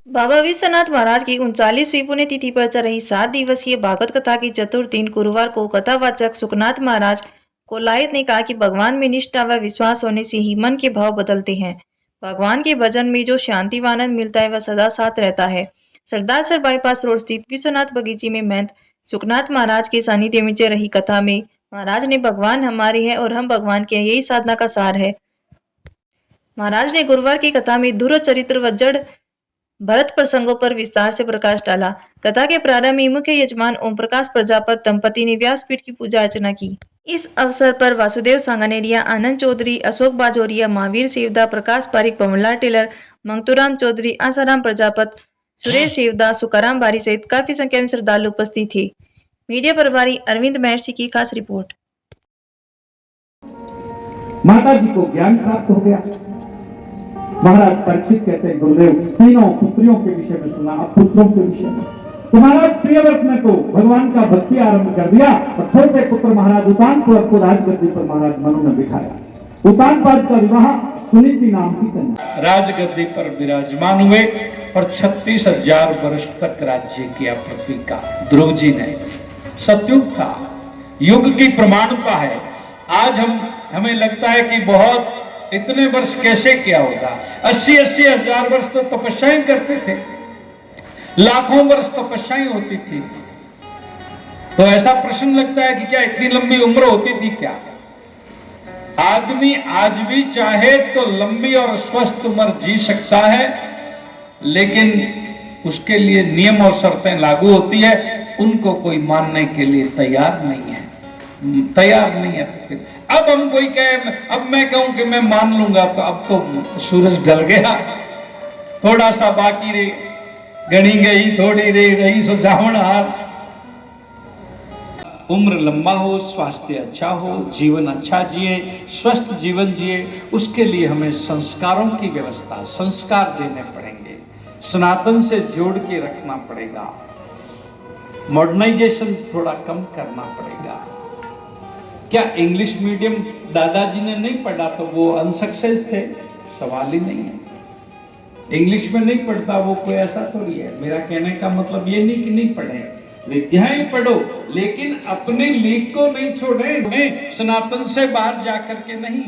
बाबा विश्वनाथ महाराज की 39वीं पुण्यतिथि पर चल रही 7 दिवसीय भागवत कथा की चतुर्थ दिन गुरुवार को कथावाचक सुखनाथ महाराज कोलायत ने कहा कि भगवान में निष्ठा व विश्वास होने से ही मन के भाव बदलते हैं। भगवान के भजन में जो शांति व आनंद मिलता है वह सदा साथ रहता है। सरदारसर बाईपास रोड स्थित विश्वनाथ बगीचे में महंत सुखनाथ महाराज के सानिध्य में चल रही कथा में महाराज ने भगवान हमारे हैं और हम भगवान के हैं, यही साधना का सार है। महाराज ने गुरुवार की कथा में ध्रुव चरित्र व जड़ भरत प्रसंगों पर विस्तार से प्रकाश डाला। कथा के प्रारंभ में मुख्य यजमान ओम प्रकाश प्रजापत दंपति ने व्यासपीठ की पूजा अर्चना की। इस अवसर पर वासुदेव सांगानेरिया, आनंद चौधरी, अशोक बाजोरिया, महावीर सेवदा, प्रकाश पारिक, पवनलाल टेलर, मंगतूराम चौधरी, आसाराम प्रजापत, सुरेश सेवदा, सुकाराम बारी सहित काफी संख्या में श्रद्धालु उपस्थित थे। मीडिया प्रभारी अरविंद महर्षि की खास रिपोर्ट। माता जी को ज्ञान प्राप्त हो गया। महाराज परीक्षित कहते हैं, गुरुदेव तीनों पुत्रियों के विषय में सुना, अब पुत्रों के विषय में। तो महाराज प्रियव्रत ने तो भगवान का भक्ति आरंभ कर दिया और छोटे पुत्र महाराज उतानपाद को राजगद्दी पर महाराज मनु ने बिठाया। उतानपाद का विवाह सुनीति नाम की कन्या राजगद्दी पर विराजमान हुए और 36,000 वर्ष तक राज्य किया पृथ्वी का। ध्रुव जी ने सतयुग था, युग की प्रमाणता है। आज हमें लगता है कि बहुत इतने वर्ष कैसे क्या होगा। 80-80 हजार वर्ष तो तपस्याएं करते थे, लाखों वर्ष तपस्याएं होती थी। तो ऐसा प्रश्न लगता है कि क्या इतनी लंबी उम्र होती थी क्या? आदमी आज भी चाहे तो लंबी और स्वस्थ उम्र जी सकता है, लेकिन उसके लिए नियम और शर्तें लागू होती है, उनको कोई मानने के लिए तैयार नहीं है। तो फिर अब हम कोई कहे, अब मैं कहूं कि मैं मान लूंगा, तो अब तो सूरज ढल गया, थोड़ा सा बाकी रे, गणी गई थोड़ी रे रही सो जावण हार। उम्र लंबा हो, स्वास्थ्य अच्छा हो, जीवन अच्छा जिए, स्वस्थ जीवन जिए, उसके लिए हमें संस्कारों की व्यवस्था, संस्कार देने पड़ेंगे, सनातन से जोड़ के रखना पड़ेगा, मॉडर्नाइजेशन थोड़ा कम करना पड़ेगा। क्या इंग्लिश मीडियम दादाजी ने नहीं पढ़ा तो वो अनसक्सेस थे? सवाल ही नहीं है। इंग्लिश में नहीं पढ़ता वो कोई ऐसा थोड़ी है। मेरा कहने का मतलब ये नहीं कि नहीं पढ़े, विद्याएं पढ़ो, लेकिन अपने लीग को नहीं छोड़े, सनातन से बाहर जाकर के नहीं।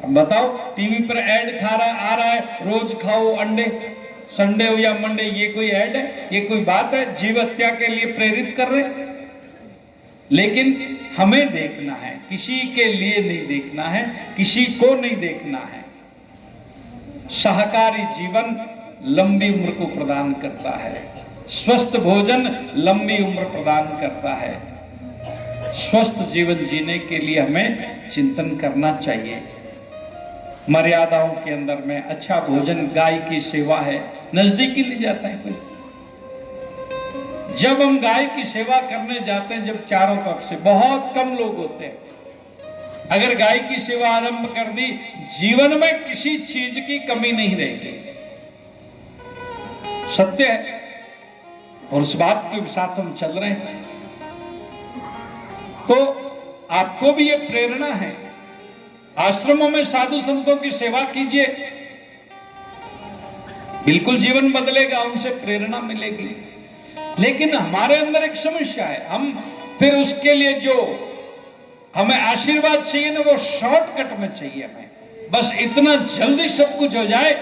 अब बताओ, टीवी पर ऐड आ रहा है, रोज खाओ अंडे, संडे हो या मंडे, ये कोई ऐड है? ये कोई बात है? जीव हत्या के लिए प्रेरित कर रहे। लेकिन हमें देखना है, किसी के लिए नहीं देखना है, किसी को नहीं देखना है। शाकाहारी जीवन लंबी उम्र को प्रदान करता है, स्वस्थ भोजन लंबी उम्र प्रदान करता है। स्वस्थ जीवन जीने के लिए हमें चिंतन करना चाहिए। मर्यादाओं के अंदर में अच्छा भोजन, गाय की सेवा है, नजदीक ही नहीं जाता है कोई। जब हम गाय की सेवा करने जाते हैं, जब चारों तरफ से बहुत कम लोग होते हैं, अगर गाय की सेवा आरंभ कर दी, जीवन में किसी चीज की कमी नहीं रहेगी। सत्य है, और उस बात के साथ हम चल रहे हैं। तो आपको भी ये प्रेरणा है, आश्रमों में साधु संतों की सेवा कीजिए, बिल्कुल जीवन बदलेगा, उनसे प्रेरणा मिलेगी। लेकिन हमारे अंदर एक समस्या है, हम फिर उसके लिए जो हमें आशीर्वाद चाहिए ना, वो शॉर्टकट में चाहिए। हमें बस इतना जल्दी सब कुछ हो जाए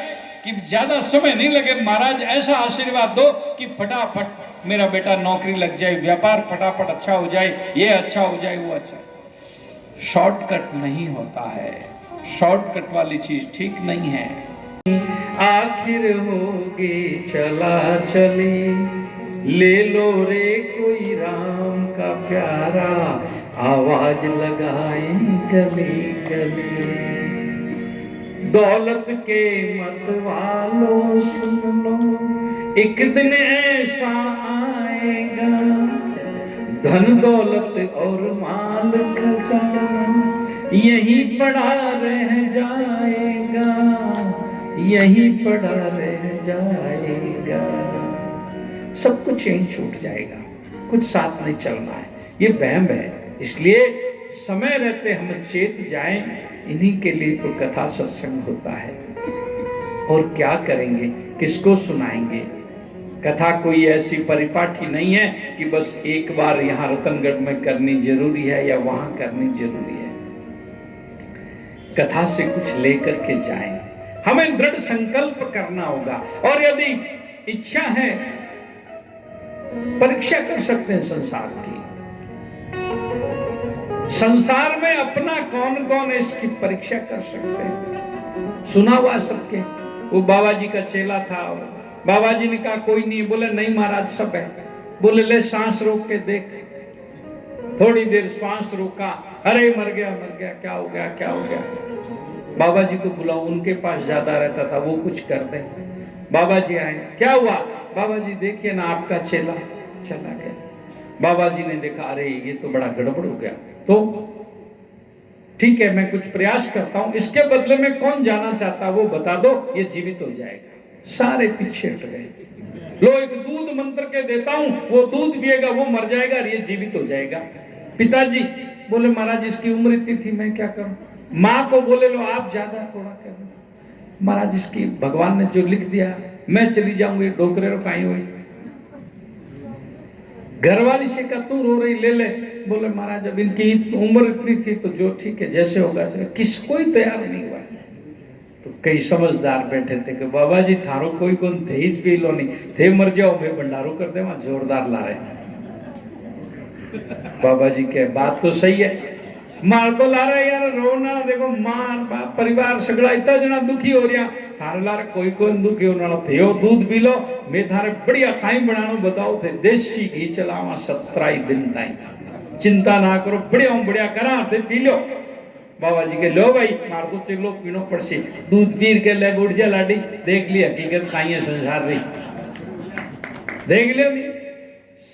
कि ज्यादा समय नहीं लगे। महाराज ऐसा आशीर्वाद दो कि फटाफट मेरा बेटा नौकरी लग जाए, व्यापार फटाफट अच्छा हो जाए, ये अच्छा हो जाए, वो अच्छा। शॉर्टकट नहीं होता है, शॉर्टकट वाली चीज ठीक नहीं है। आखिर होगी चला चली, ले लो रे कोई राम का प्यारा, आवाज लगाए गली गली। दौलत के मत वालों सुन लो, एक दिन ऐसा आएगा, धन दौलत और माल खजाना यही पड़ा रह जाएगा, यही पड़ा रह जाएगा। सब कुछ यहीं छूट जाएगा, कुछ साथ नहीं चलना है, ये वहम है। इसलिए समय रहते हम चेत जाएं, इन्हीं के लिए तो कथा सत्संग होता है। और क्या करेंगे, किसको सुनाएंगे। कथा कोई ऐसी परिपाठी नहीं है कि बस एक बार यहाँ रतनगढ़ में करनी जरूरी है या वहां करनी जरूरी है। कथा से कुछ लेकर के जाएं, हमें दृढ़ संकल्प करना होगा। और यदि इच्छा है, परीक्षा कर सकते हैं संसार की। संसार में अपना कौन कौन है इसकी परीक्षा कर सकते हैं। सुना हुआ सबके, वो बाबा जी का चेला था, बाबा जी ने कहा कोई नहीं, बोले नहीं महाराज सब है। बोले ले सांस रोक के देख। थोड़ी देर सांस रोका, अरे मर गया, क्या हो गया, क्या हो गया। बाबा जी को बुलाओ, उनके पास ज्यादा रहता था, वो कुछ करते। बाबा जी आए, क्या हुआ। बाबा जी देखिए ना आपका चेला चला गया। बाबा जी ने देखा, अरे ये तो बड़ा गड़बड़ हो गया, तो ठीक है मैं कुछ प्रयास करता हूं, इसके बदले में कौन जाना चाहता वो बता दो, ये जीवित हो जाएगा। सारे पीछे हट गए। लो एक दूध मंत्र के देता हूं, वो दूध पिएगा, वो मर जाएगा और ये जीवित हो जाएगा। पिताजी बोले महाराज इसकी उम्र इतनी थी, मैं क्या करूं। माँ को बोले लो आप ज्यादा थोड़ा कर, महाराज इसकी भगवान ने जो लिख दिया, मैं चली जाऊंगी, डोकरे रुकाई हुई। घरवाली से कहा तू रो रही, ले ले। बोले महाराज अब इनकी उम्र इतनी थी तो जो ठीक है जैसे होगा। किसको ही तैयार नहीं हुआ। तो कई समझदार बैठे थे कि बाबा जी थारो कोई कौन थे ही पी लो नहीं थे, मर जाओ मैं भंडारो कर दे, वहां जोरदार ला रहे। बाबा जी के बात तो सही है, मार तो ला रहे यार, रोना देखो, मार बाप परिवार सगड़ा इतना जना दुखी हो रहा, थारे लारे कोई कोई दुखी होना थे। दूध पी लो, मैं थारे बढ़िया खाई बनानो बताओ थे, देसी घी चलावा 17 दिन ताई, चिंता ना करो, बढ़िया करा थे, पी लो। बाबा जी के लो भाई मार तो चलो पीनो पड़सी, दूध पीर के ले उठ जा लाडी, देख ली हकीकत खाई है संसार रही, देख लियो नहीं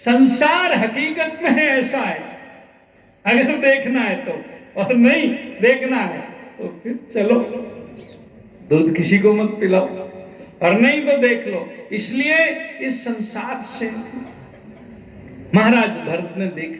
संसार हकीकत में ऐसा है। अगर देखना है तो, और नहीं देखना है तो फिर चलो दूध किसी को मत पिलाओ, और नहीं तो देख लो। इसलिए इस संसार से महाराज भरत ने देख